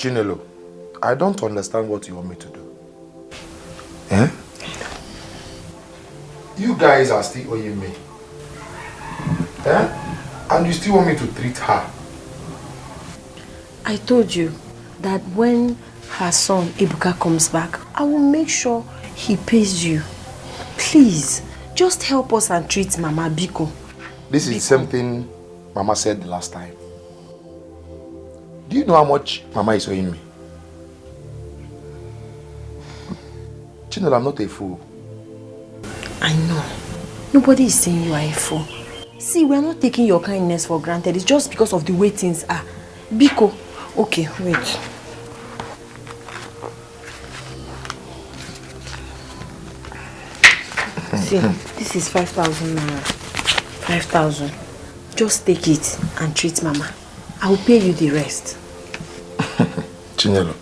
Chinelo, I don't understand what you want me to do. Eh? You guys are still owing me. Eh? And you still want me to treat her. I told you that when her son Ibuka comes back, I will make sure he pays you. Please, just help us and treat Mama Biko. This is the same thing Mama said the last time. Do you know how much Mama is owing me? Chinelo, I'm not a fool. I know. Nobody is saying you are a fool. See, we are not taking your kindness for granted. It's just because of the way things are. Biko, okay, wait. See, this is 5,000 naira. 5,000. Just take it and treat Mama. I will pay you the rest. Chinelo,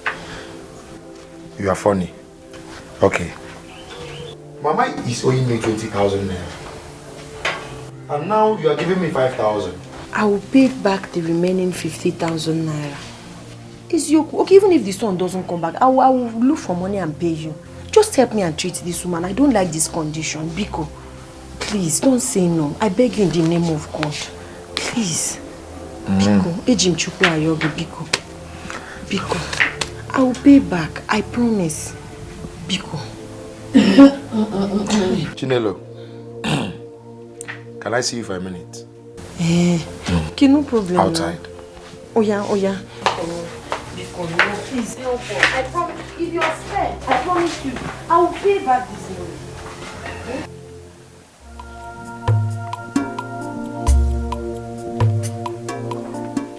you are funny. Okay. Mama is owing me 20,000 naira. And now you are giving me 5,000. I will pay back the remaining 50,000 naira. Is you okay? Even if the son doesn't come back, I will look for money and pay you. Just help me and treat this woman. I don't like this condition. Biko, please don't say no. I beg you in the name of God. Please. Biko, Ejim Chukwu Ayobi, Biko. Biko, I will pay back. I promise. Biko. Chinelo, can I see you for a minute? Okay, no problem. Outside. Oh yeah. Biko, no, please help us. I promise. If you're scared, I promise you, I will pay back this money.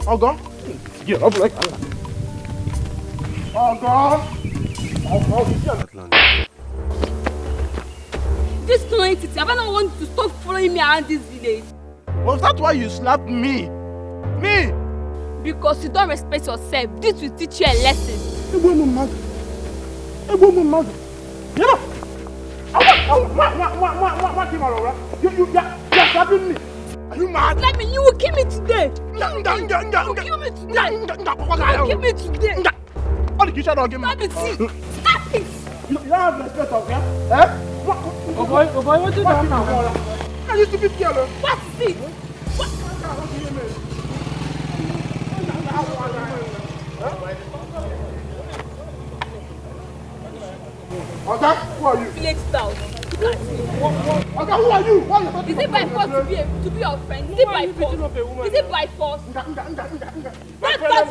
Oga? Get up like Oga! This cloning Titi, have I not want to stop following me around this village? Was that why you slapped me? Me? Because you don't respect yourself. This will teach you a lesson. You know? You're slapping me. Are you mad? Let me, you will kill me today. You will kill me today. You will kill me today. What did you say? Stop it. Stop it. You don't have respect of them? Eh? Oh boy, what you doing now? Are you stupid girl? What is it? Oga, who are you? Village stout. Oga, who are you? Is it by force to be your friend? Is it by force? Is it by force? Don't touch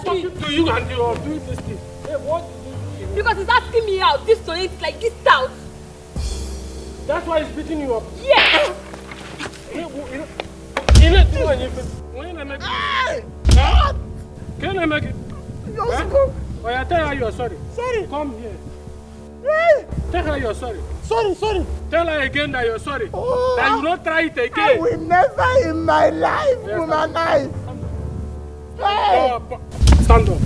me. Do you and you are doing this thing? Hey, what did you do? Because he's asking me out. This tonight is like this stout. That's why he's beating you up. Yes. Can I make it? Oh, yeah, tell her you're sorry. Sorry. Come here. Tell her you're sorry. Sorry. Tell her again that you're sorry. Oh, that you will not try it again. I will never in my life womanize. Hey. Stand up.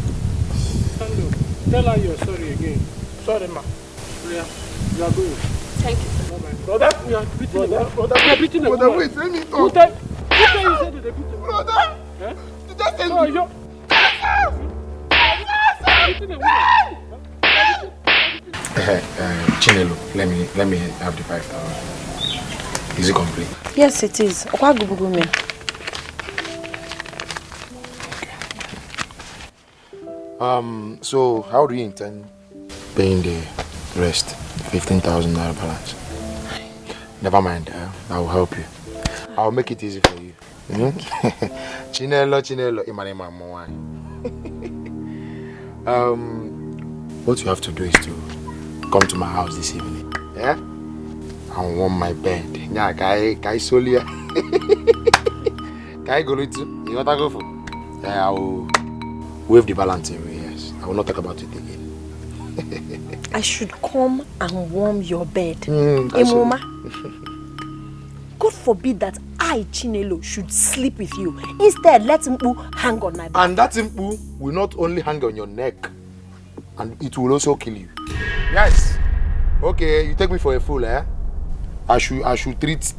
Tell her you're sorry again. Sorry, ma. Yeah. You are going. Thank you, sir. Brother, we are beating a woman. Brother, wait, let me talk. Who tell you said they beat a woman? Brother! Eh? Just tell me. No, Chinelo, let me have the 5,000. Is it complete? Yes, it is. Okay. So how do you intend paying the rest? 15,000 naira balance. Never mind, I will help you. I'll make it easy for you. Chinelo, Imanema Mwai. What you have to do is to come to my house this evening. Yeah? And warm my bed. Yeah, kai solia. Kai go to you want to go for? Yeah, I will waive the balance away, yes. I will not talk about it again. I should come and warm your bed. Mama. God forbid that I, Chinelo, should sleep with you. Instead, let Mpu hang on my back. And that Mpu will not only hang on your neck, and it will also kill you. Yes. Okay, you take me for a fool, eh? I should treat.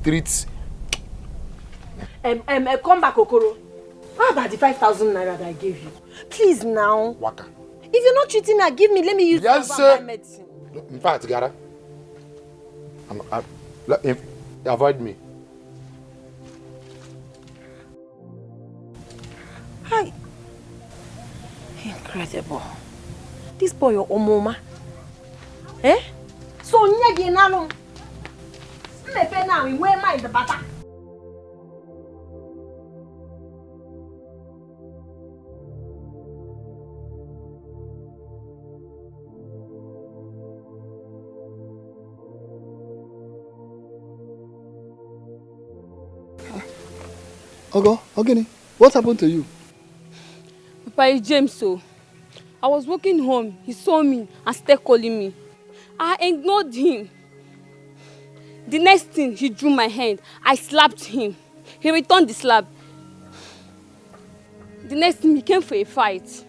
Come back, Okoro. How about the 5,000 naira that I gave you? Please now. Waka. If you're not treating me, give me. Let me use Fiancee. medicine. In fact, Gara, avoid me. Hi. Incredible. This boy, your Omoma. Eh? So, nyagi nalum. Mepe na, we wear mind the butter. Ogo, Ogini, what happened to you? Papa, it's James, so I was walking home. He saw me and started calling me. I ignored him. The next thing, he drew my hand. I slapped him. He returned the slap. The next thing, he came for a fight.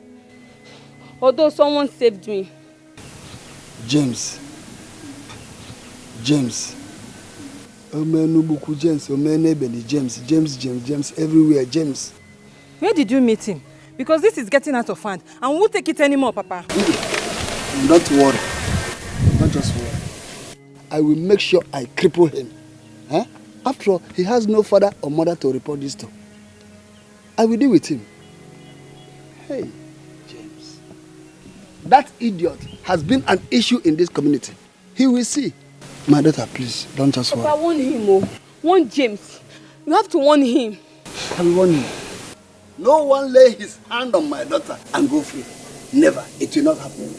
Although someone saved me. James. James, everywhere, James. Where did you meet him? Because this is getting out of hand and we won't take it anymore, Papa. Don't worry. Don't just worry. I will make sure I cripple him. Huh? After all, he has no father or mother to report this to. I will deal with him. Hey, James. That idiot has been an issue in this community. He will see. My daughter, please, don't just worry. Papa, warn him, oh. Warn James. You have to warn him. I will warn him. No one lay his hand on my daughter and go free. Never. It will not happen.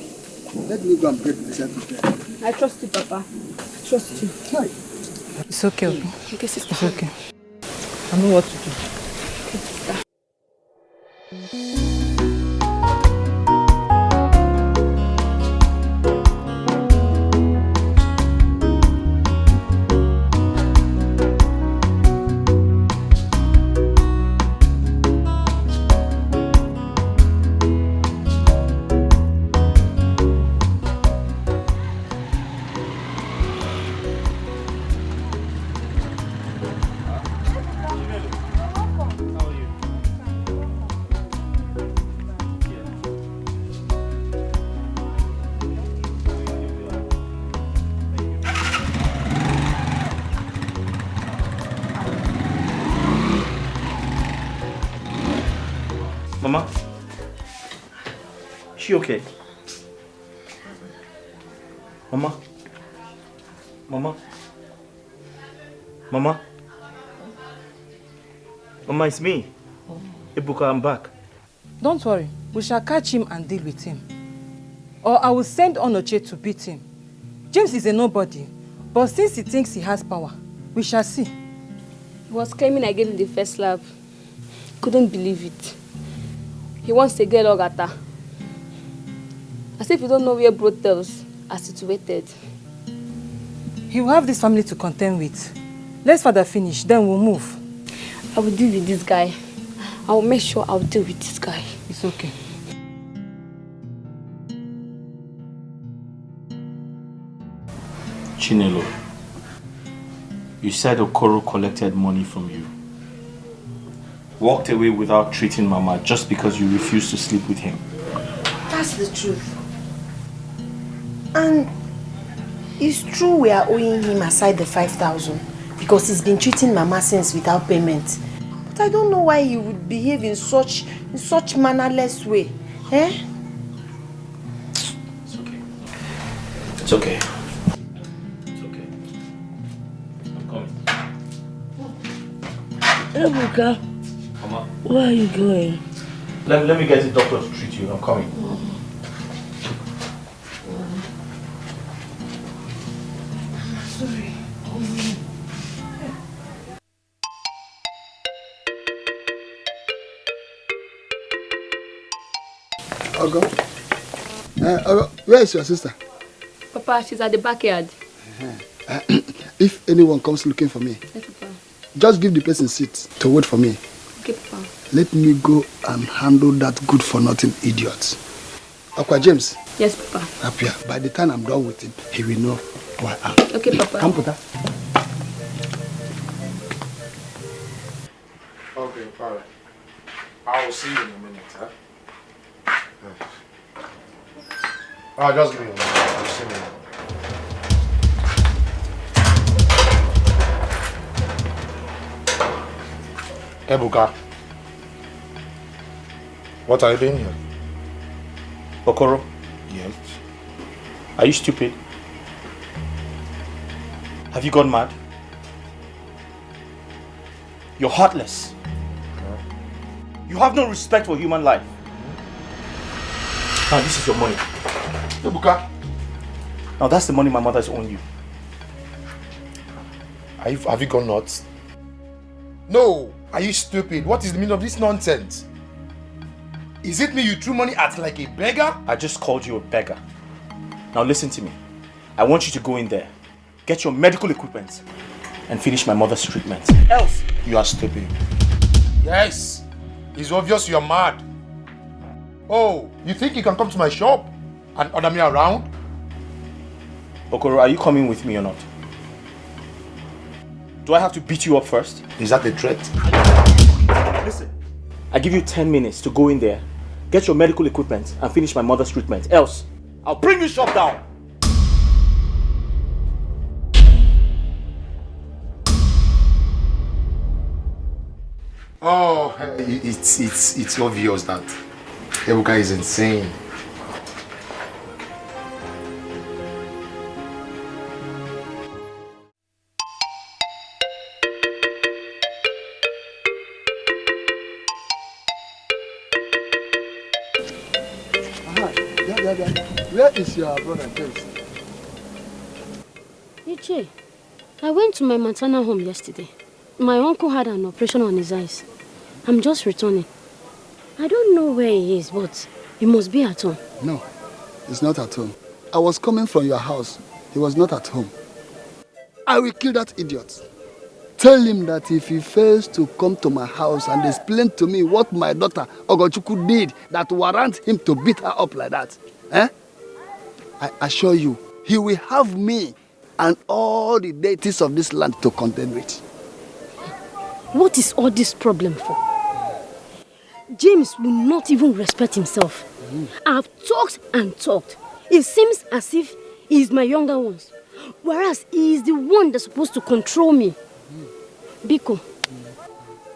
Let me go and break myself to prayer. I trust you, Papa. I trust you. Hi. It's okay, okay. Okay, sister. It's okay. I know what to do. Okay, sister. Mama? Is she okay? Mama? Mama? Mama? Mama, it's me. Ebuka, I'm back. Don't worry. We shall catch him and deal with him. Or I will send Onoche to beat him. James is a nobody. But since he thinks he has power, we shall see. He was claiming I gave him the first slap. Couldn't believe it. He wants to get Ogata. As if you don't know where brothels are situated. He will have this family to contend with. Let's father finish, then we'll move. I will deal with this guy. I will make sure I will deal with this guy. It's okay. Chinelo, you said Okoro collected money from you. Walked away without treating Mama just because you refused to sleep with him. That's the truth. And it's true we are owing him aside the 5,000 because he's been treating Mama since without payment. But I don't know why he would behave in such mannerless way. Eh? It's okay. It's okay. It's okay. I'm coming. Ebuka, Mama, where are you going? let me get the doctor to treat you. I'm coming. Sorry. Ogo. Ogo, where is your sister? Papa, she's at the backyard. If anyone comes looking for me, Yes, Papa. just give the person seat to wait for me. Okay, Papa. Let me go and handle that good-for-nothing idiot. Aqua James. Yes, Papa. Up here. By the time I'm done with him, he will know who I am. Okay, Papa. Come, Puta. Okay, alright. I will see you in a minute, huh? Just give me one. Just see me. Ebuka, what are you doing here? Okoro, Yes. are you stupid? Have you gone mad? You're heartless. You have no respect for human life. Now this is your money. Ebuka, Now that's the money my mother's owed you. have you gone nuts? No! Are you stupid? What is the meaning of this nonsense? Is it me you threw money at like a beggar? I just called you a beggar. Now listen to me. I want you to go in there, get your medical equipment, and finish my mother's treatment. Else, you are stupid. Yes! It's obvious you're mad. Oh, you think you can come to my shop and order me around? Okoro, are you coming with me or not? Do I have to beat you up first? Is that a threat? Listen, I give you 10 minutes to go in there, get your medical equipment, and finish my mother's treatment. Else, I'll bring this shop down. Oh, it's obvious that Ebuka is insane. Where is your brother James? Iche, I went to my maternal home yesterday. My uncle had an operation on his eyes. I'm just returning. I don't know where he is, but he must be at home. No, he's not at home. I was coming from your house. He was not at home. I will kill that idiot. Tell him that if he fails to come to my house and explain to me what my daughter Ogochukwu did that warrants him to beat her up like that, I assure you, he will have me and all the deities of this land to contend with. What is all this problem for? James will not even respect himself. I've talked and talked. It seems as if he is my younger ones, whereas he is the one that's supposed to control me. Biko,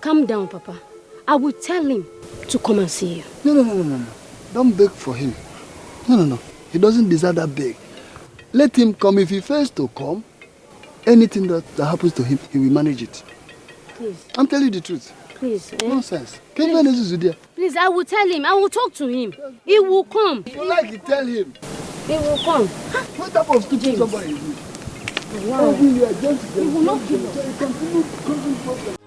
calm down, Papa. I will tell him to come and see you. No. Don't beg for him. No. He doesn't deserve that beg. Let him come. If he fails to come, anything that happens to him, he will manage it. Please. I'm telling you the truth. Please. Nonsense. Please, I will tell him. I will talk to him. He will come. If you like it, tell him. He will come. What type of stupid somebody is this? Wow. He will not give up.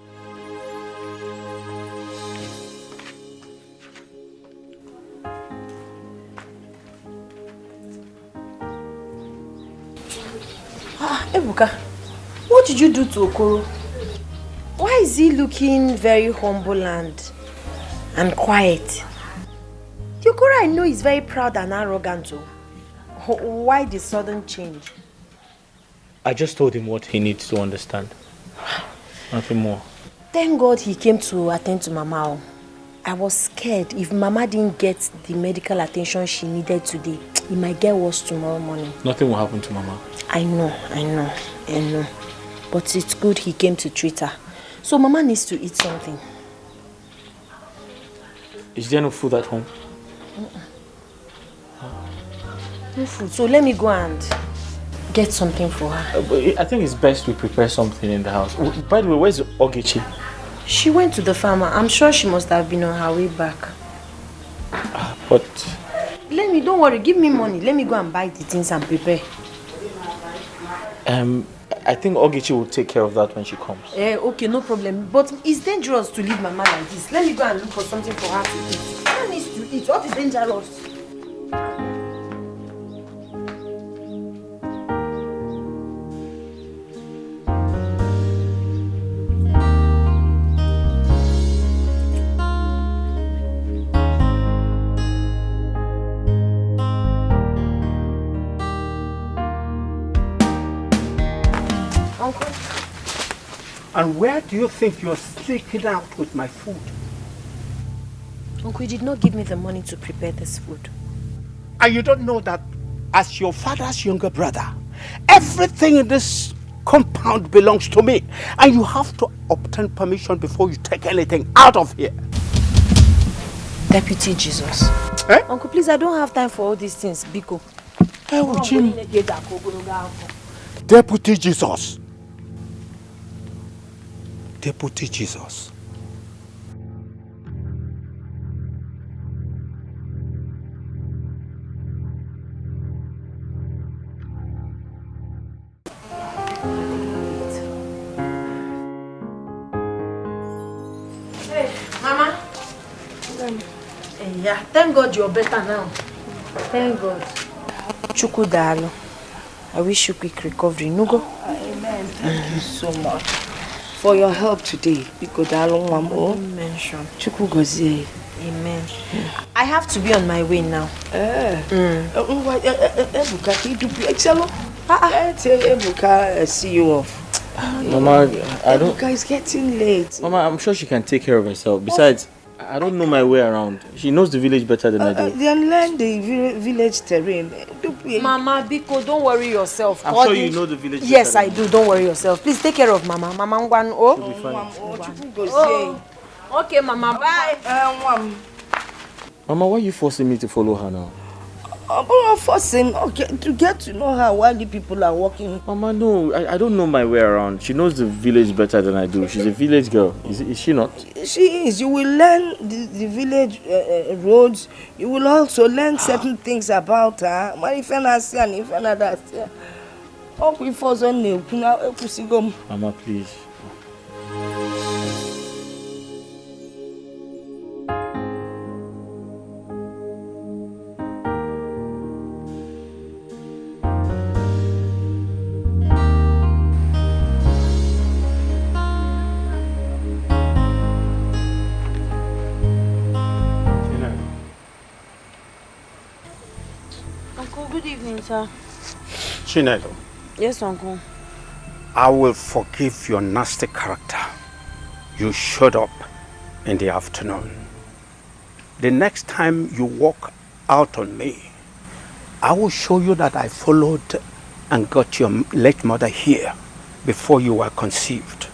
Ebuka, what did you do to Okoro? Why is he looking very humble and quiet? The Okoro I know is very proud and arrogant too. Why the sudden change? I just told him what he needs to understand. Nothing more. Thank God he came to attend to Mama. I was scared if Mama didn't get the medical attention she needed today, it might get worse tomorrow morning. Nothing will happen to Mama. I know. But it's good he came to treat her. So Mama needs to eat something. Is there no food at home? No food. So let me go and get something for her. I think it's best we prepare something in the house. By the way, where's Ogechi? She went to the farmer. I'm sure she must have been on her way back. But... Don't worry, give me money. Let me go and buy the things and prepare. I think Ogechi will take care of that when she comes. Okay, no problem. But it's dangerous to leave Mama like this. Let me go and look for something for her to eat. Mama needs to eat. What is dangerous? And where do you think you're sneaking out with my food? Uncle, you did not give me the money to prepare this food. And you don't know that as your father's younger brother, everything in this compound belongs to me. And you have to obtain permission before you take anything out of here. Deputy Jesus. Eh? Uncle, please, I don't have time for all these things, Biko. Oh, Jim. Deputy Jesus. Deputy Jesus. Hey, Mama. Yeah, thank God you're better now. Thank God. Chukudalo. I wish you quick recovery. Nugo? Amen. Thank you so much for your help today. Mention. Chukugozie. Amen. I have to be on my way now. Ebuka, see you off. Mama, I don't... Ebuka is getting late. Mama, I'm sure she can take care of herself. Besides, I don't know my way around. She knows the village better than I do. Then learn the village terrain. Mama, Biko, don't worry yourself. I'm sure you know the village better. Yes, I do. Don't worry yourself. Please take care of Mama. Mama, Ngwan, oh. Okay, Mama, bye. Mama, why are you forcing me to follow her now? I'm not forcing to get to know her while the people are walking. Mama, no, I don't know my way around. She knows the village better than I do. She's a village girl. Is she not? She is. You will learn the village roads. You will also learn certain things about her. Mama, please. Sir. Chinedo. Yes, Uncle. I will forgive your nasty character. You showed up in the afternoon. The next time you walk out on me, I will show you that I followed and got your late mother here before you were conceived.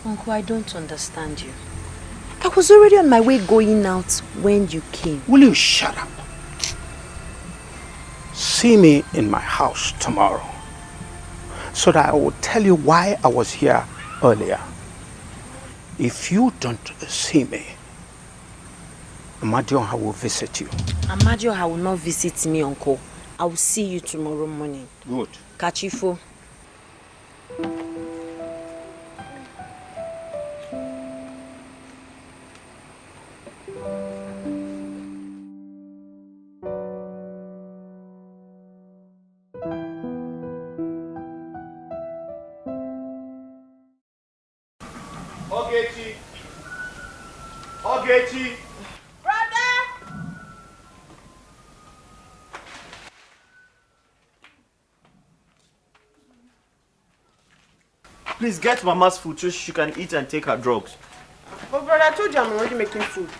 Uncle, I don't understand you. I was already on my way going out when you came. Will you shut up? See me in my house tomorrow so that I will tell you why I was here earlier. If you don't see me, Amadioha will visit you. Amadioha will not visit me, Uncle. I will see you tomorrow morning. Good. Kachifo. Ogechi. Brother! Please get Mama's food so she can eat and take her drugs. But brother, I told you I'm already making food.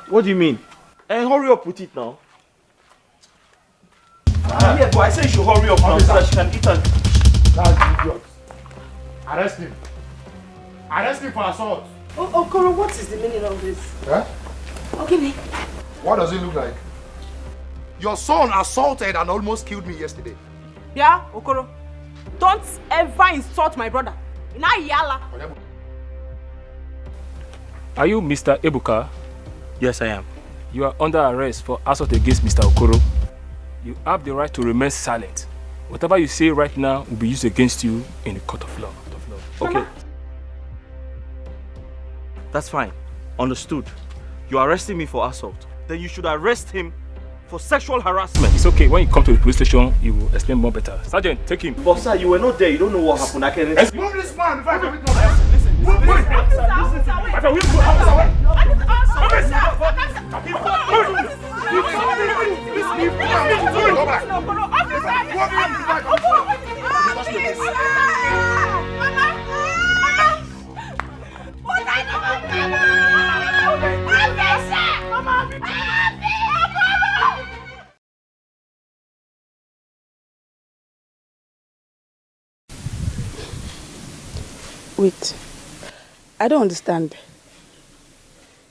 What do you mean? Hurry up with it now. Yeah, but I said you should hurry up now so that she can eat and... That's idiot. Arrest him. Arrest him for assault. Oh, Koro, what is the meaning of this? Huh? Okay, me. What does it look like? Your son assaulted and almost killed me yesterday. Yeah, Okoro. Don't ever insult my brother. Yala. Are you Mr. Ebuka? Yes, I am. You are under arrest for assault against Mr. Okoro. You have the right to remain silent. Whatever you say right now will be used against you in the court of law. Okay. That's fine. Understood. You are arresting me for assault. Then you should arrest him for sexual harassment. It's okay. When you come to the police station, you will explain more better. Sergeant, take him. But sir, you were not there. You don't know what happened. I can... Move this man before I commit no offense. Listen. Move. Mama! Wait. I don't understand.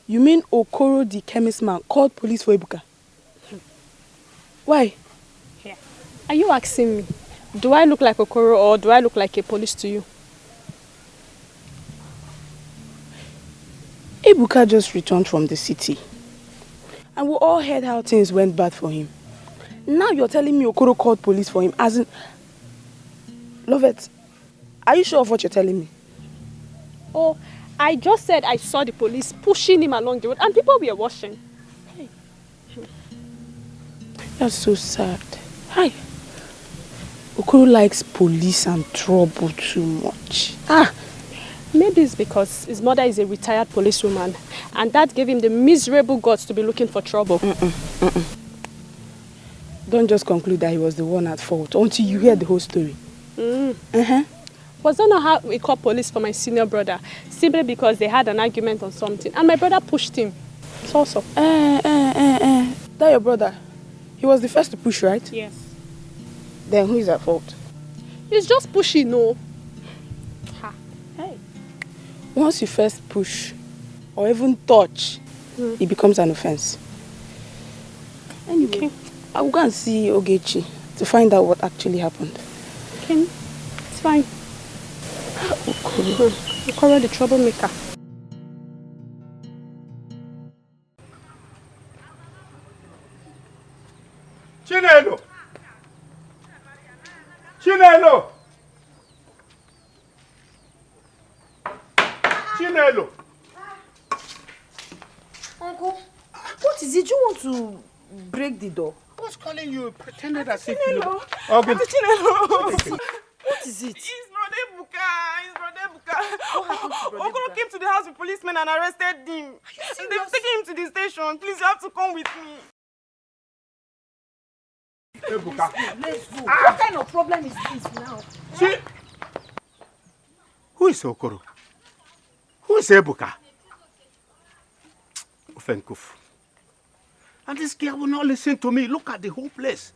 You mean Okoro, the chemist man, called police for Ebuka? Why? Yeah. Are you asking me? Do I look like Okoro or do I look like a police to you? Ebuka just returned from the city. And we all heard how things went bad for him. Now you're telling me Okoro called police for him as in... Lovett, are you sure of what you're telling me? Oh, I just said I saw the police pushing him along the road and people were watching. Hey. That's so sad. Hi. Okoro likes police and trouble too much. Maybe it's because his mother is a retired policewoman and that gave him the miserable guts to be looking for trouble. Don't just conclude that he was the one at fault until you hear the whole story. Was that not how we called police for my senior brother? Simply because they had an argument on something and my brother pushed him. It's also. That your brother? He was the first to push, right? Yes. Then who is at fault? He's just pushing, no. Hey. Once you first push or even touch, it becomes an offense. Anyway, I will go and see Ogechi to find out what actually happened. Okay, it's fine. Okoro the troublemaker. Chinelo! Chinelo! Chinelo! Uncle, what is it? You want to break the door? I was calling you, pretended as if Chinelo. you know. Okay. Chinelo. What is it? It's Brother Buka. Okoro came to the house with policemen and arrested him. They've taken him to the station. Please, you have to come with me. Hey, Buka. Let's go. What kind of problem is this now? See? Who is Okoro? Who is Ebuka? Ofenkuf. And this girl will not listen to me. Look at the whole place.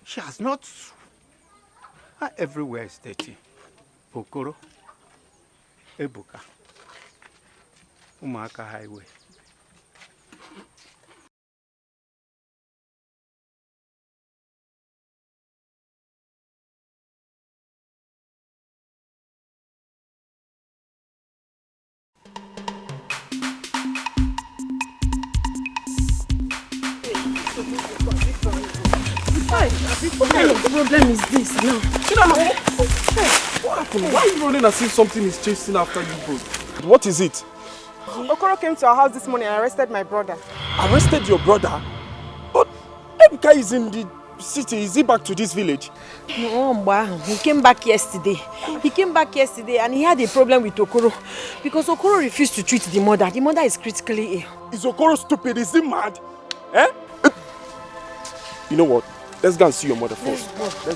She has not... Everywhere is dirty. Okoro. Ebuka. Umaka Highway. What kind of problem is this now? What happened? Why are you running as if something is chasing after you both? What is it? Okoro came to our house this morning and arrested my brother. Arrested your brother? But Ebuka is in the city. Is he back to this village? No, he came back yesterday. And he had a problem with Okoro. Because Okoro refused to treat the mother. The mother is critically ill. Is Okoro stupid? Is he mad? Eh? You know what? Let's go and see your mother first. Let's go.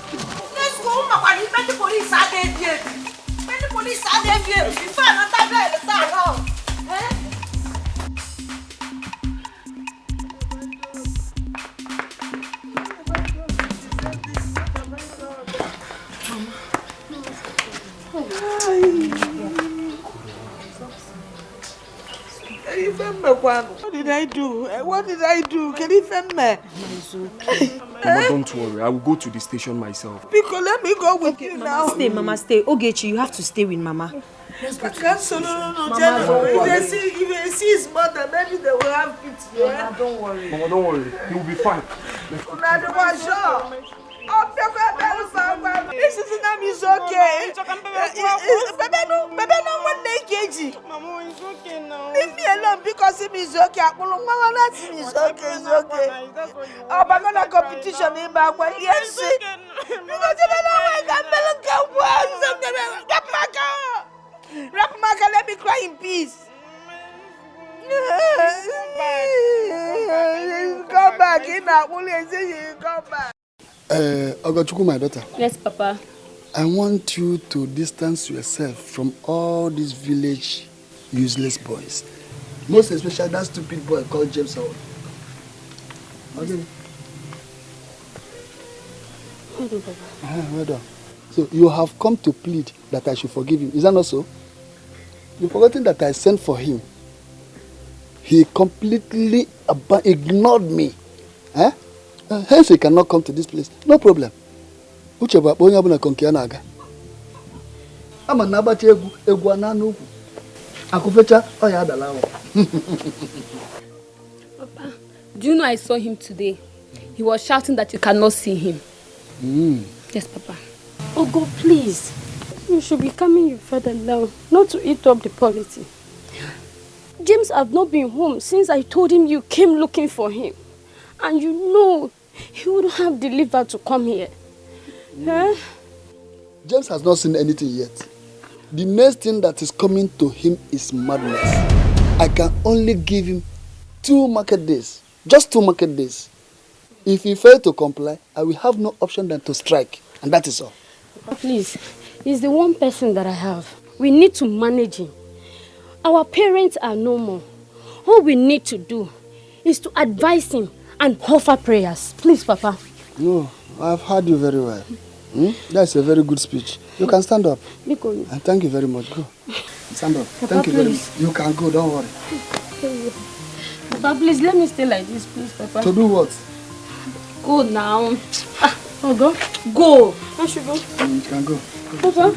Let's go, Mama. Let the police are there. Let the police are there. Before another day, let's start now. What did I do? What did I do? Can you defend me? Mama, don't worry. I will go to the station myself. Pico, let me go with you now. Mama, stay. Ogechi, you have to stay with Mama. Let's go. If they see his mother, maybe they will have pity. Yeah? Mama, don't worry. Mama, don't worry. He will be fine. This is not is okay. Baby, no one day, Mama, it's okay now. Leave me alone because it is okay. Mama, that's it's okay. It's okay. Oh, banana competition in back. Yes, because you know Rapmaka, let me cry in peace. Come back in now. Come back. Ogachuku, my daughter. Yes, Papa. I want you to distance yourself from all these village useless boys. Most especially that stupid boy called James Howard. Okay. Hold on, Papa. Well done. So you have come to plead that I should forgive him. Is that not so? You've forgotten that I sent for him. He completely ignored me. Eh? Hence he cannot come to this place. No problem. Ucheba bonya buna konkiana aga. Ama nabache egwu ananu. Akufecha oya adalawo. Papa, do you know I saw him today? He was shouting that you cannot see him. Yes, Papa. Oh God, please. You should be calming your father now, not to eat up the policy. James have not been home since I told him you came looking for him. And you know, he wouldn't have the liver to come here. Huh? James has not seen anything yet. The next thing that is coming to him is madness. I can only give him 2 market days. Just 2 market days. If he fails to comply, I will have no option than to strike. And that is all. Please, he's the one person that I have. We need to manage him. Our parents are no more. All we need to do is to advise him and offer prayers. Please, Papa. No, I've heard you very well. That's a very good speech. You can stand up. And thank you very much. Go. Stand up. Papa, thank you very please. much. You can go, don't worry. Papa, please let me stay like this, please, Papa. To do what? Go now. Oh, go. Go. I should go. You can go. Papa.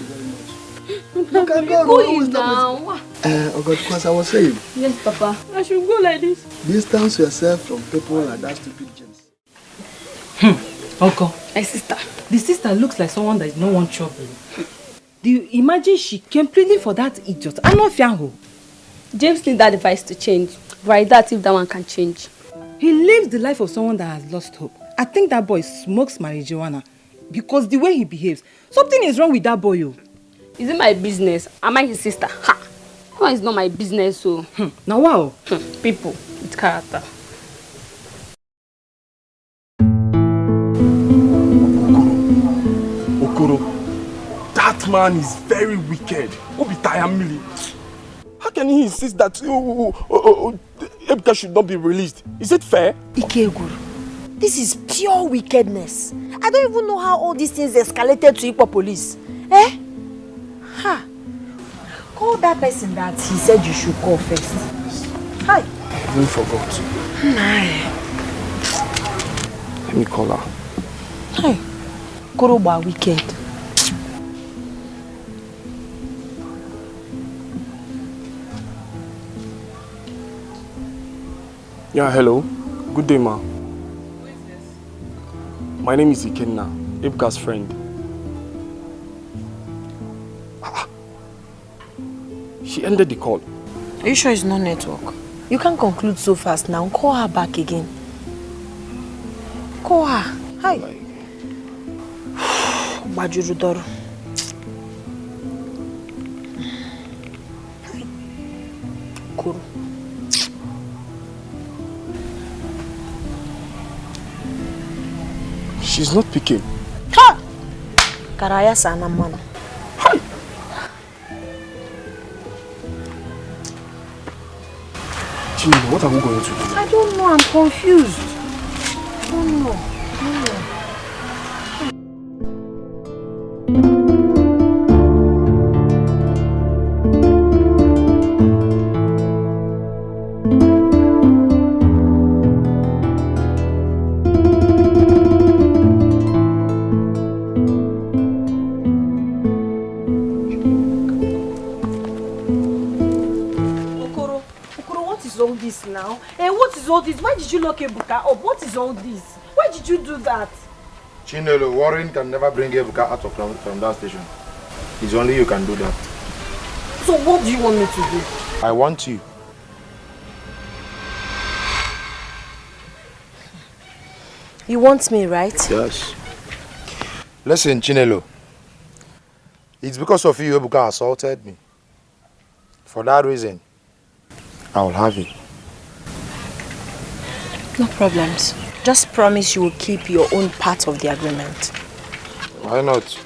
You can go. Go in now. Oh God, because I was saying. Yes, Papa. I should go like this. Distance yourself from people like that stupid James. Uncle. My sister. The sister looks like someone that is no one trouble. Do you imagine she came pleading for that idiot? I'm not Fianho. James needs that advice to change. Right, that if that one can change. He lives the life of someone that has lost hope. I think that boy smokes marijuana because the way he behaves. Something is wrong with that boy. Oh. Is it my business? Am I his sister? Ha! No, it's not my business, so. Now wow. People with character. Okoro, that man is very wicked. Obitayamili. How can he insist that Ebuka should not be released? Is it fair? Ikeguru, this is pure wickedness. I don't even know how all these things escalated to Igbo police. Eh? Ha! Call that person that he said you should call first. Hi. I even forgot. Let me call her. Hi. Koroba wicked. Yeah, hello. Good day, ma. Who is this? My name is Ikenna, Ebuka's friend. She ended the call. Are you sure it's not network? You can't conclude so fast now. Call her back again. Call her. Hi. Bajurudoro. Kuru. She's not picking. Ha! Karaya sana mana. Hi. Jimmy, what are we going to do? I don't know. I'm confused. I don't know. Now, and what is all this? Why did you lock Ebuka up? What is all this? Why did you do that? Chinelo, Warren can never bring Ebuka out from that station. It's only you can do that. So what do you want me to do? I want you. You want me, right? Yes. Listen, Chinelo. It's because of you Ebuka assaulted me. For that reason, I will have you. No problems. Just promise you will keep your own part of the agreement. Why not?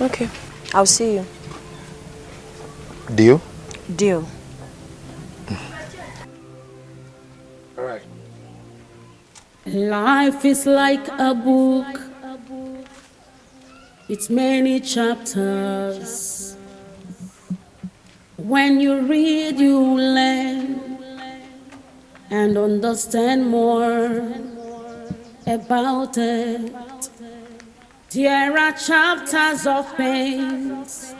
Okay. I'll see you. Deal? Deal. All right. Life is like a book. It's many chapters. When you read, you learn and understand more about it. There are chapters of pains,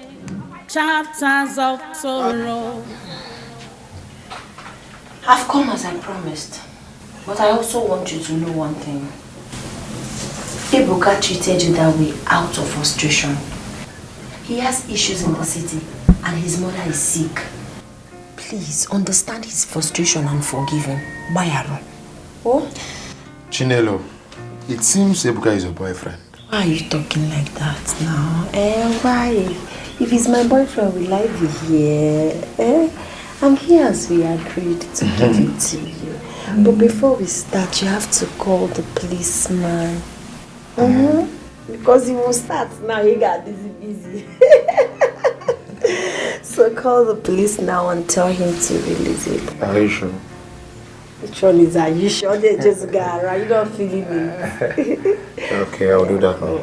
chapters of sorrow. I've come as I promised, but I also want you to know one thing. Ebuka treated you that way out of frustration. He has issues in the city and his mother is sick. Please understand his frustration and forgive him. Bayaro. Oh? Chinelo, it seems Ebuka is your boyfriend. Why are you talking like that now? Why? If he's my boyfriend, will I be here? I'm here as we agreed to give it to you. But before we start, you have to call the policeman. Because he will start now, he got busy. So call the police now and tell him to release it. Are you sure? Which one is are you sure? They just got right. You don't feel it. Okay, I'll do that now.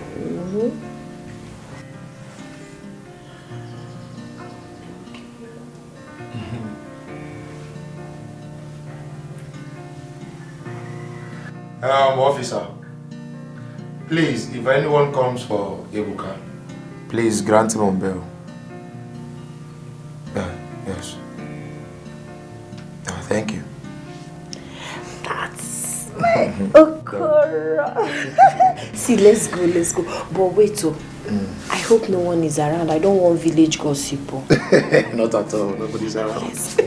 Officer, please, if anyone comes for Ebuka, please grant him on bail. Yes. Thank you. That's my Okoro. See, let's go. But wait, I hope no one is around. I don't want village gossip. Not at all. Nobody's around. Let's go.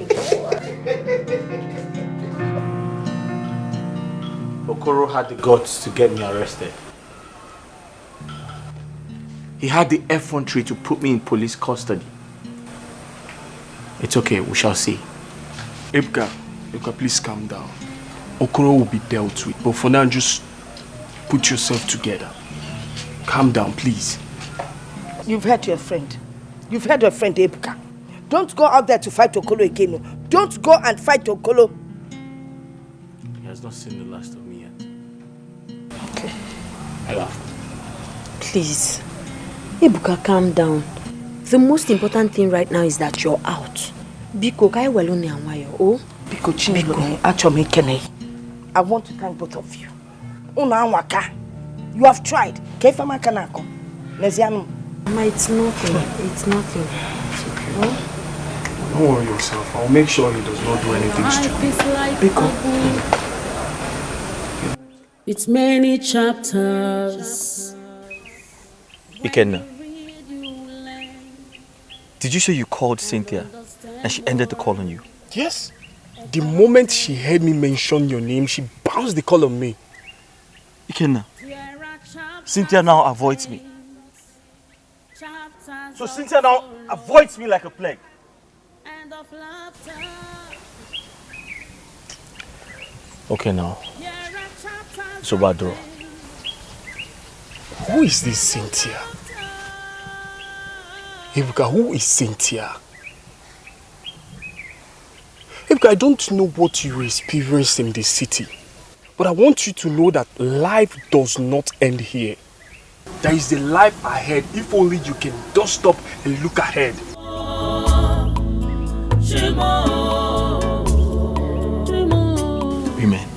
Okoro had the guts to get me arrested. He had the effrontery to put me in police custody. It's okay, we shall see. Ebuka, please calm down. Okoro will be dealt with, but for now, just put yourself together. Calm down, please. You've heard your friend. You've heard your friend, Ebuka. Don't go out there to fight Okoro again. Don't go and fight Okoro. He has not seen the last of me yet. Okay. I laughed. Please, Ebuka, calm down. The most important thing right now is that you're out. Biko, kai welone anwayo. Oh, Biko Chinelo, Achome Kene. I want to thank both of you. Una anwaka. You have tried. Kefama kanako. Neziano. Ma, it's nothing. It's nothing. Oh? Don't worry yourself. I'll make sure he does not do anything stupid. Biko. It's many chapters. Ikenna, did you say you called Cynthia and she ended the call on you? Yes. The moment she heard me mention your name, she bounced the call on me. Ikenna, Cynthia now avoids me. So Cynthia now avoids me like a plague. Okay now. So Badro. Who is this Cynthia? Ebuka, who is Cynthia? Ebuka, I don't know what you experienced in the city, but I want you to know that life does not end here. There is a life ahead if only you can dust up and look ahead. Amen.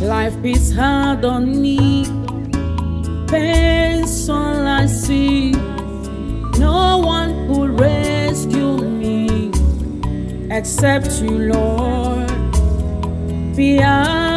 Life is hard on me, pain's all I see. No one will rescue me except you, Lord. Beyond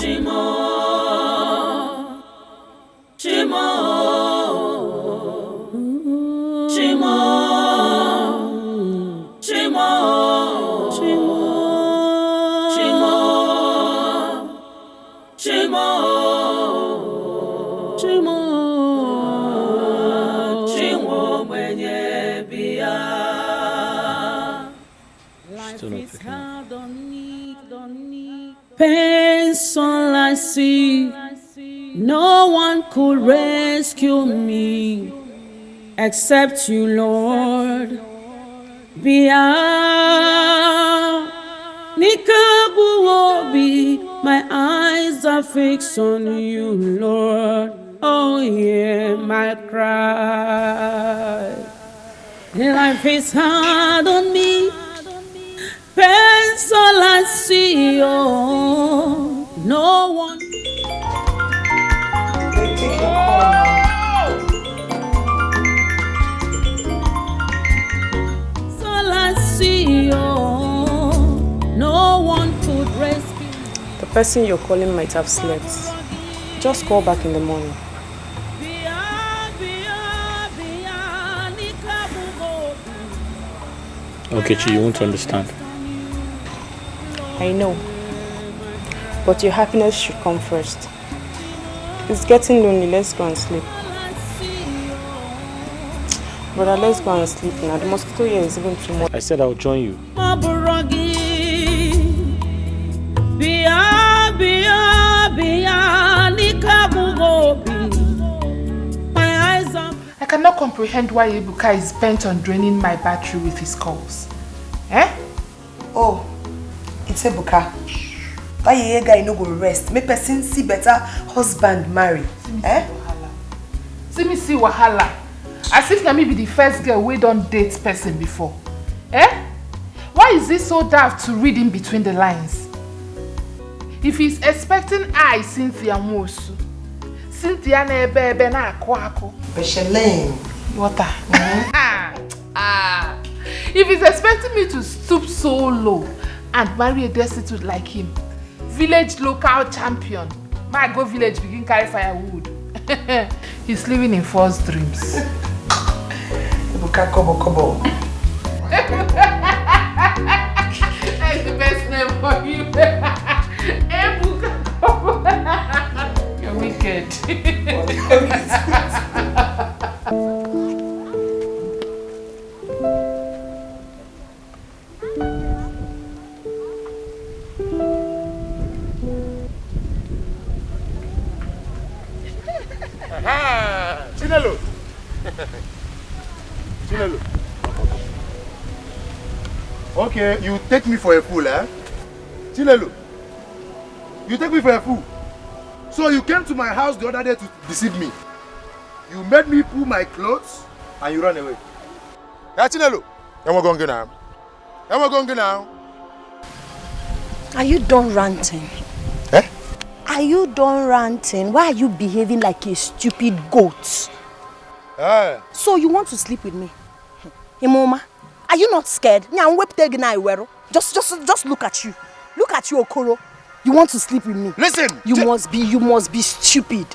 Chimo. Life is hard on me. Pain's all I see. No one could rescue me except you, Lord. My eyes are fixed on you, Lord. Oh, yeah, my cry. Life is hard on me. Pain's all I see. Oh, no one. All I see. Oh, no one could rescue. The person you're calling might have slept. Just call back in the morning. Okay, Chi, you won't understand. I know. But your happiness should come first. It's getting lonely. Let's go and sleep. Brother, let's go and sleep now. The mosquito here is even too much. I said I'll join you. I cannot comprehend why Ebuka is bent on draining my battery with his calls. Eh? Oh, it's Ebuka. That yeye guy no go rest. Make person see better husband marry. See me see wahala. As if Yami be the first girl we don't date person before. Eh? Why is he so daft to read in between the lines? If he's expecting I, Cynthia Mosu, Cynthia na ebe na ako. Besheleng. Water. If he's expecting me to stoop so low and marry a destitute like him, village local champion, might go village begin carry firewood. He's living in false dreams. Ebuka Kobo. That's the best name for you. Ebuka Kobo. You're wicked. Chinelo. Chinelo. Okay, you take me for a fool, eh? Chinelo. You take me for a fool. So you came to my house the other day to deceive me. You made me pull my clothes and you ran away. Yeah, Chinelo. Am I going now? Am I going now? Are you done ranting? Eh? Are you done ranting? Why are you behaving like a stupid goat? So you want to sleep with me? Imoma, are you not scared? Just look at you. Look at you, Okoro. You want to sleep with me? Listen! You must be stupid.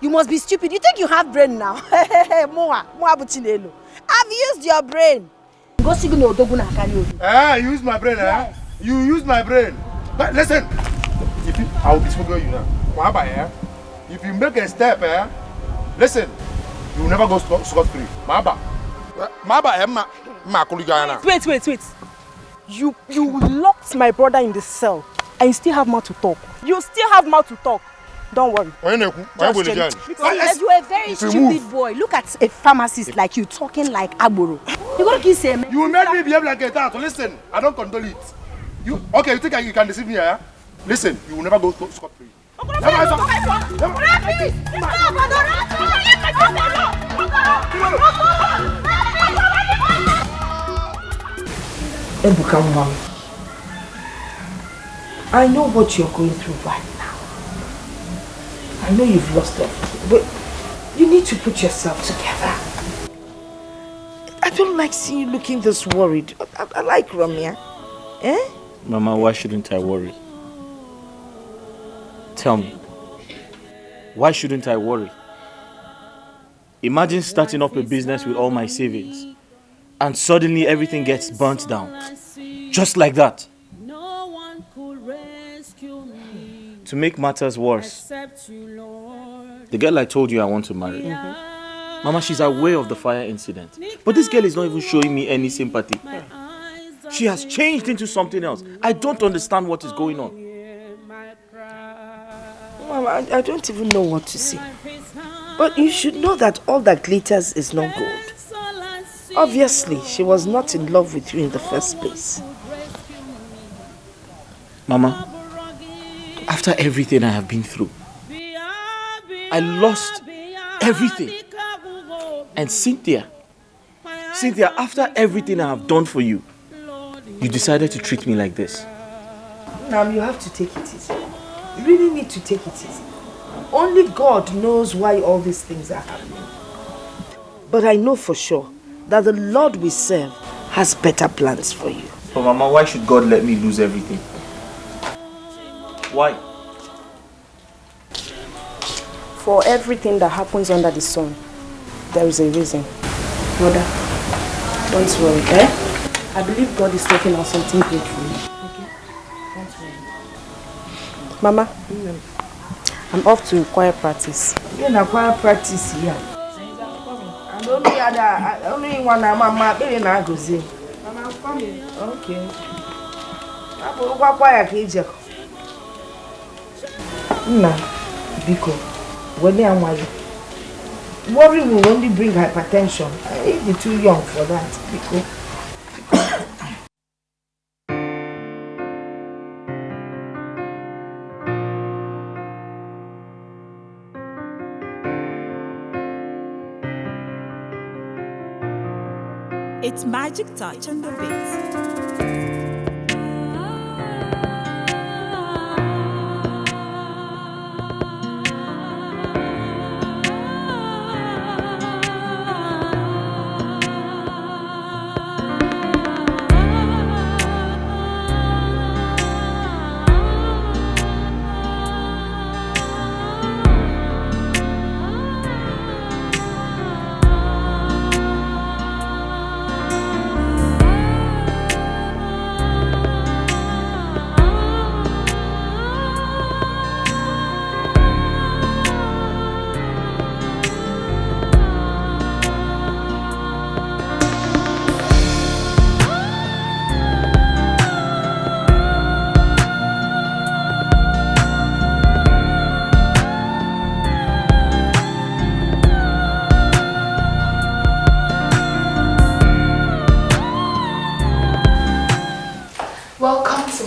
You must be stupid. You think you have brain now? Moa Buchinelo. I've used your brain. Go see no Doguna Kanyo. You use my brain, yes. You use my brain. But listen, I will disfigure you now. If you make a step, listen, you will never go scot-free. Wait. You locked my brother in the cell and you still have mouth to talk. Don't worry. Because you're a very stupid boy. Look at a pharmacist like you talking like Aburo. You gotta kiss him. You made me behave like a tat. Listen, I don't condole it. You think you can deceive me, yeah? Listen, you will never go scot-free. Ebuka Mom, I know what you're going through right now. I know you've lost everything, but you need to put yourself together. I don't like seeing you looking this worried. I like Ramya. Eh? Mama, why shouldn't I worry? Tell me, why shouldn't I worry? Imagine starting up a business with all my savings and suddenly everything gets burnt down. Just like that. To make matters worse, the girl I told you I want to marry, Mama, she's aware of the fire incident. But this girl is not even showing me any sympathy. She has changed into something else. I don't understand what is going on. Mama, I don't even know what to say. But you should know that all that glitters is not gold. Obviously, she was not in love with you in the first place. Mama, after everything I have been through, I lost everything. And Cynthia, after everything I have done for you, you decided to treat me like this. Now you have to take it easy. You really need to take it easy. Only God knows why all these things are happening. But I know for sure that the Lord we serve has better plans for you. But Mama, why should God let me lose everything? Why? For everything that happens under the sun, there is a reason. Mother, don't worry, eh? I believe God is working on something great for you. Okay? Don't worry. Mama, I'm off to choir practice. You're in a choir practice here. And only one Mama, baby, now go see. Mama, I'm coming. Okay. I'm going to choir cage. Nah, Biko, when I'm worry will only bring hypertension. You're too young for that, Biko. It's Magic Touch on the beat.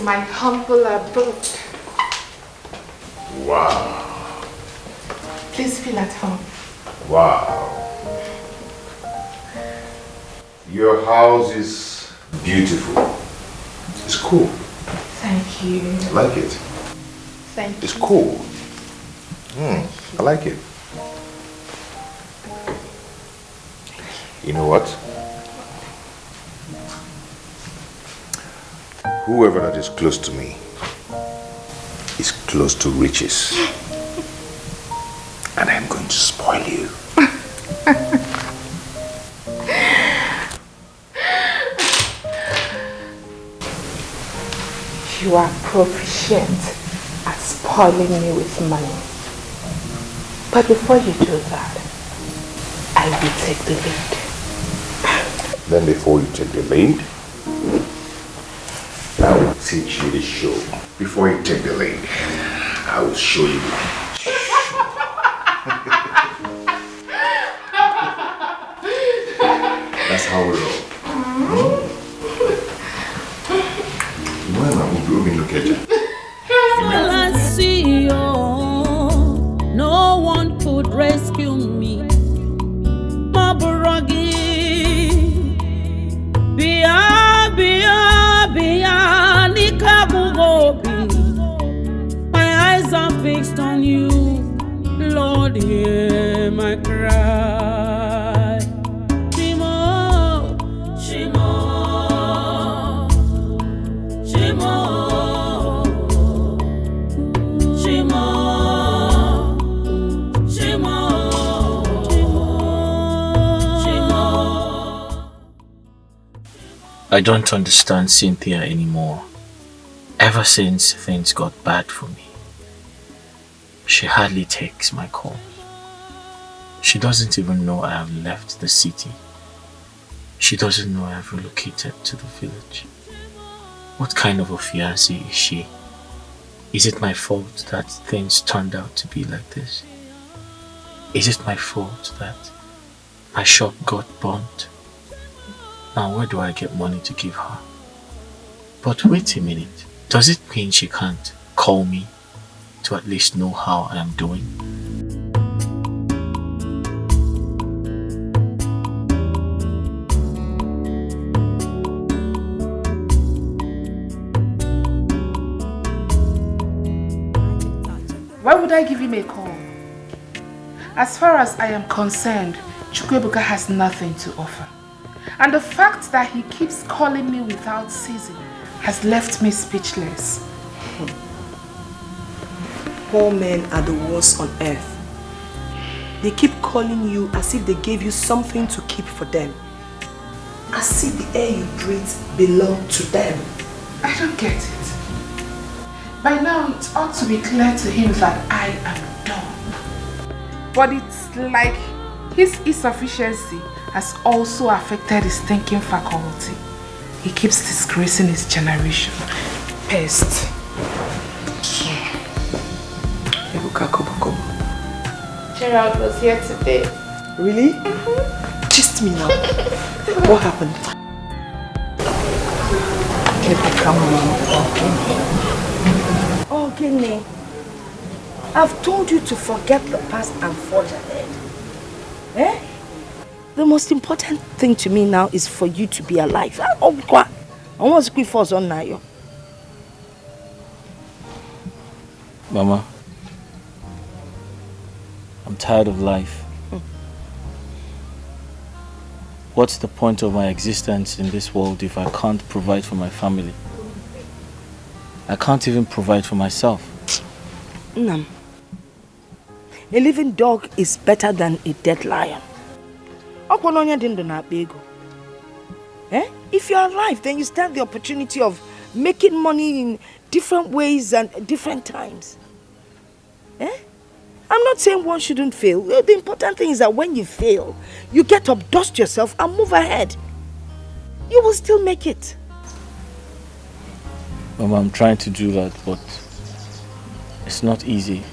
My humble abode. Wow. Please feel at home. Wow. Your house is beautiful. It's cool. Thank you. I like it. Thank you. It's cool. I like it. You know what? Whoever that is close to me is close to riches. And I'm going to spoil you. You are proficient at spoiling me with money. But before you do that, I will take the lead. Then before you take the lead, I will teach you the show. Before you take the lead, I will show you. That's how we roll. All I see, no one could rescue me. Maburogi, my eyes are fixed on you, Lord, hear my cry. Shimo, Shimo, Shimo, Shimo, Shimo, Shimo. I don't understand Cynthia anymore. Ever since things got bad for me, she hardly takes my calls. She doesn't even know I have left the city. She doesn't know I have relocated to the village. What kind of a fiancé is she? Is it my fault that things turned out to be like this? Is it my fault that my shop got burnt? Now where do I get money to give her? But wait a minute. Does it mean she can't call me to at least know how I am doing? Why would I give him a call? As far as I am concerned, Chukwuebuka has nothing to offer. And the fact that he keeps calling me without ceasing has left me speechless. Poor men are the worst on earth. They keep calling you as if they gave you something to keep for them. As if the air you breathe belonged to them. I don't get it. By now it ought to be clear to him that I am done. But it's like his insufficiency has also affected his thinking faculty. He keeps disgracing his generation. Pest. Gerald was here today. Really? Just me now. What happened? Oh, Gini. I've told you to forget the past and forge ahead. Eh? The most important thing to me now is for you to be alive. I want to force on now. Mama, I'm tired of life. What's the point of my existence in this world if I can't provide for my family? I can't even provide for myself. No. A living dog is better than a dead lion. Eh? If you're alive, then you stand the opportunity of making money in different ways and different times. Eh? I'm not saying one shouldn't fail. The important thing is that when you fail, you get up, dust yourself and move ahead. You will still make it. Mama, I'm trying to do that, but it's not easy.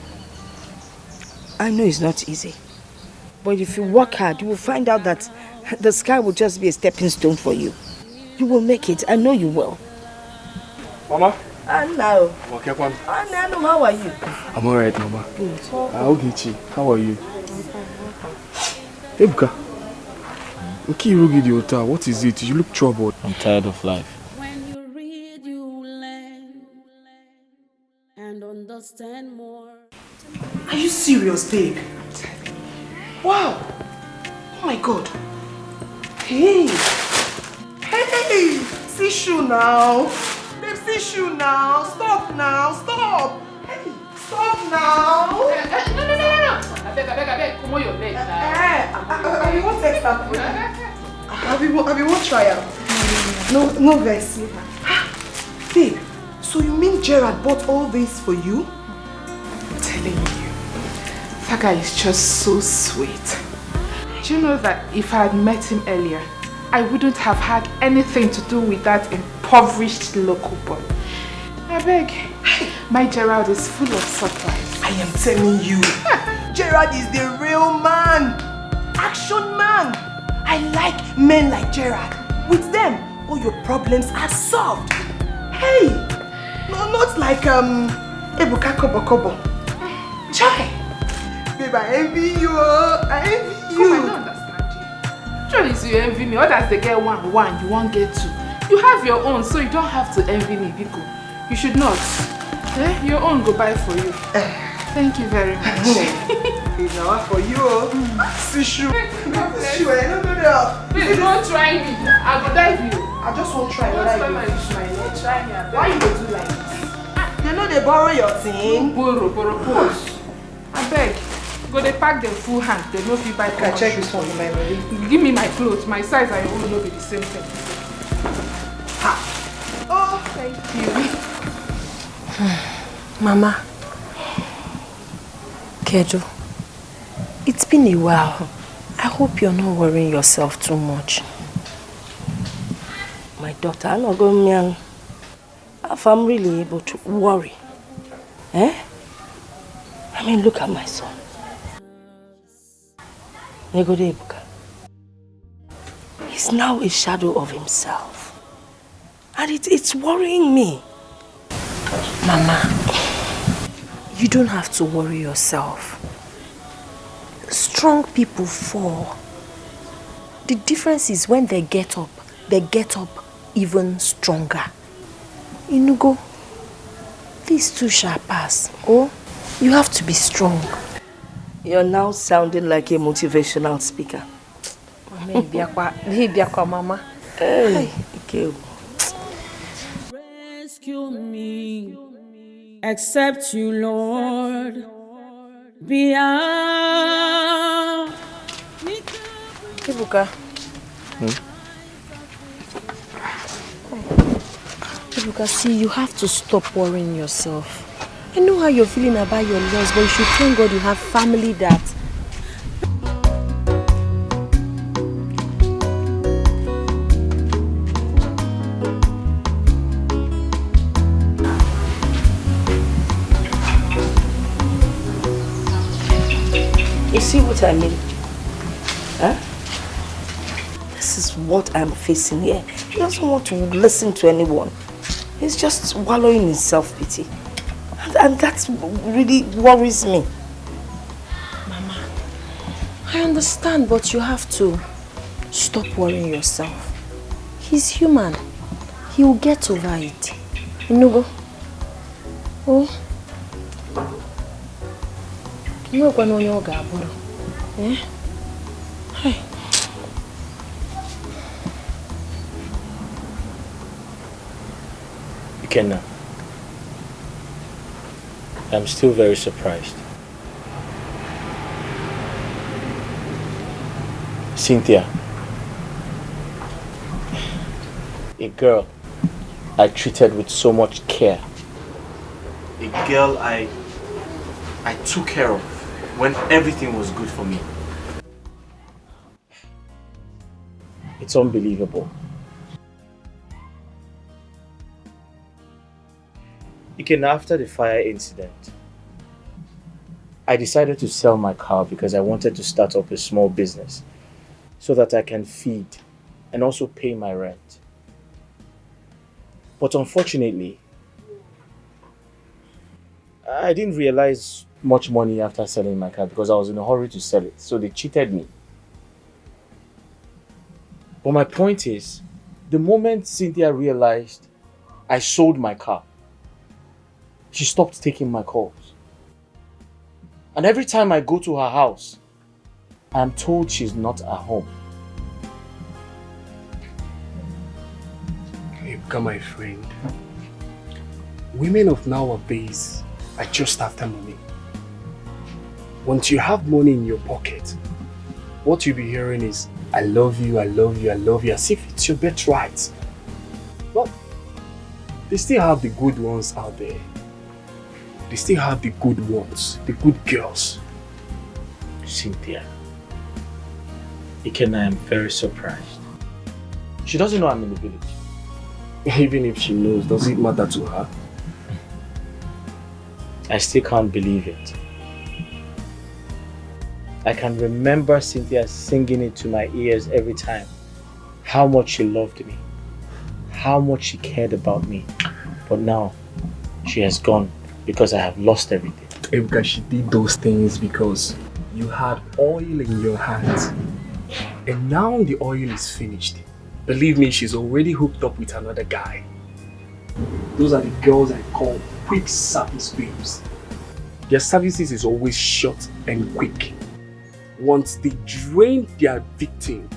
I know it's not easy. But if you work hard, you will find out that the sky will just be a stepping stone for you. You will make it. I know you will. Mama? Hello. Wakekwan. How are you? I'm alright, Mama. Good. Ogechi, how are you? Ebuka. Okay, Rugi the hotel. What is it? You look troubled. I'm tired of life. When you read, you learn and understand more. Are you serious, babe? Wow. Oh my God. Hey. Hey. See shoe now. Babe, see shoe now. Stop now. Stop. Hey. Stop now. No. I beg. Come on your leg. I won't take that. I won't try out. No vex. Babe, so you mean Gerard bought all this for you? I'm telling you, that guy is just so sweet. Do you know that if I had met him earlier, I wouldn't have had anything to do with that impoverished local boy. I beg, my Gerard is full of surprise. I am telling you, Gerard is the real man. Action man. I like men like Gerard. With them, all your problems are solved. Hey, no, not like Ebuka Kobo. Chai. Babe, I envy you. I envy you. Come, I don't understand you. Surely you envy me. What does the girl want? One, you won't get two. You have your own, so you don't have to envy me, Biko. You should not. Eh? Your own go buy for you. Thank you very much. It's now for you. See shoe. No. Please don't try me. I will dive you. I just won't try. Don't try me. Try me. Why you do like this? You know they borrow your thing. Borrow. I beg. Go they pack them full hand. They no fit buy. Can I check this one in my memory? Give me my clothes. My size and your own will be the same thing. Oh, thank you. Mama. Kejo, it It's been a while. I hope you're not worrying yourself too much. My daughter, I'm not going young. If I'm really able to worry. I mean, look at my son. Ebuka. He's now a shadow of himself. And it's worrying me. Mama, you don't have to worry yourself. Strong people fall. The difference is when they get up even stronger. Inugo, these two shall pass. Oh, you have to be strong. You're now sounding like a motivational speaker. Mama. Hey, okay. Rescue me, accept you, Lord. Beyond. Ebuka. Ebuka, see, you have to stop worrying yourself. I know how you're feeling about your loss, but you should thank God you have family that... You see what I mean? Huh? This is what I'm facing here. He doesn't want to listen to anyone. He's just wallowing in self-pity. And that really worries me. Mama, I understand, but you have to stop worrying yourself. He's human. He will get over it. Inugo. Oh. You Hey. Ikenna, I'm still very surprised. Cynthia, a girl I treated with so much care. A girl I took care of when everything was good for me. It's unbelievable. Again, after the fire incident, I decided to sell my car because I wanted to start up a small business so that I can feed and also pay my rent. But unfortunately, I didn't realize much money after selling my car because I was in a hurry to sell it, so they cheated me. But my point is, the moment Cynthia realized I sold my car, she stopped taking my calls. And every time I go to her house, I'm told she's not at home. Ebuka, my friend, women of nowadays are just after money. Once you have money in your pocket, what you'll be hearing is, I love you, I love you, I love you, as if it's your birthright. But they still have the good ones out there. They still have the good ones, the good girls. Cynthia, Ikenna, I am very surprised. She doesn't know I'm in the village. Even if she knows, does it matter to her? I still can't believe it. I can remember Cynthia singing it to my ears every time. How much she loved me. How much she cared about me. But now, she has gone because I have lost everything. Ebuka, she did those things because you had oil in your hands. And now the oil is finished. Believe me, she's already hooked up with another guy. Those are the girls I call quick service babes. Their services is always short and quick. Once they drain their victim,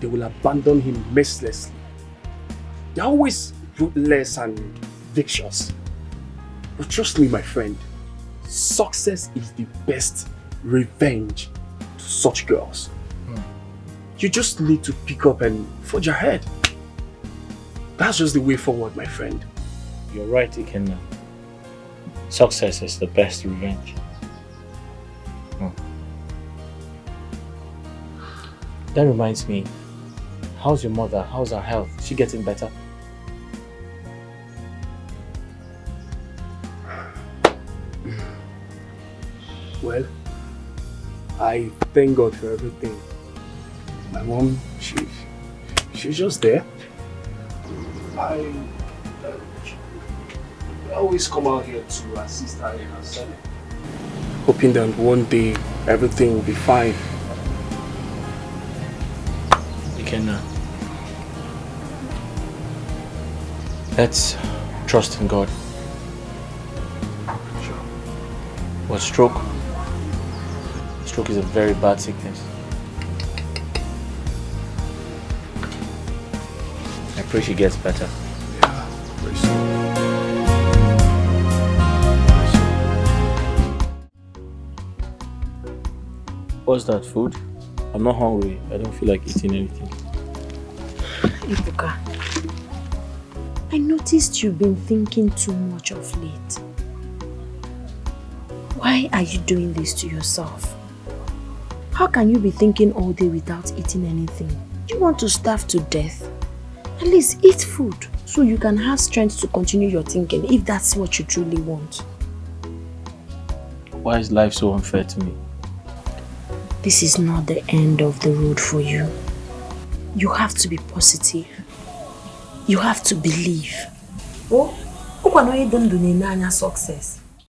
they will abandon him mercilessly. They're always ruthless and vicious. But trust me, my friend, success is the best revenge to such girls. You just need to pick up and forge ahead. That's just the way forward, my friend. You're right, Ikenna. Success is the best revenge. That reminds me, how's your mother? How's her health? Is she getting better? Well, I thank God for everything. My mom, she's just there. I always come out here to assist her in her study, hoping that one day everything will be fine. You can let's trust in God. Sure. What, stroke? Stroke is a very bad sickness. I pray she gets better. Yeah, very soon. What's that, food? I'm not hungry. I don't feel like eating anything. Ibuka, I noticed you've been thinking too much of late. Why are you doing this to yourself? How can you be thinking all day without eating anything? You want to starve to death? At least eat food so you can have strength to continue your thinking if that's what you truly want. Why is life so unfair to me? This is not the end of the road for you. You have to be positive. You have to believe. Oh, success.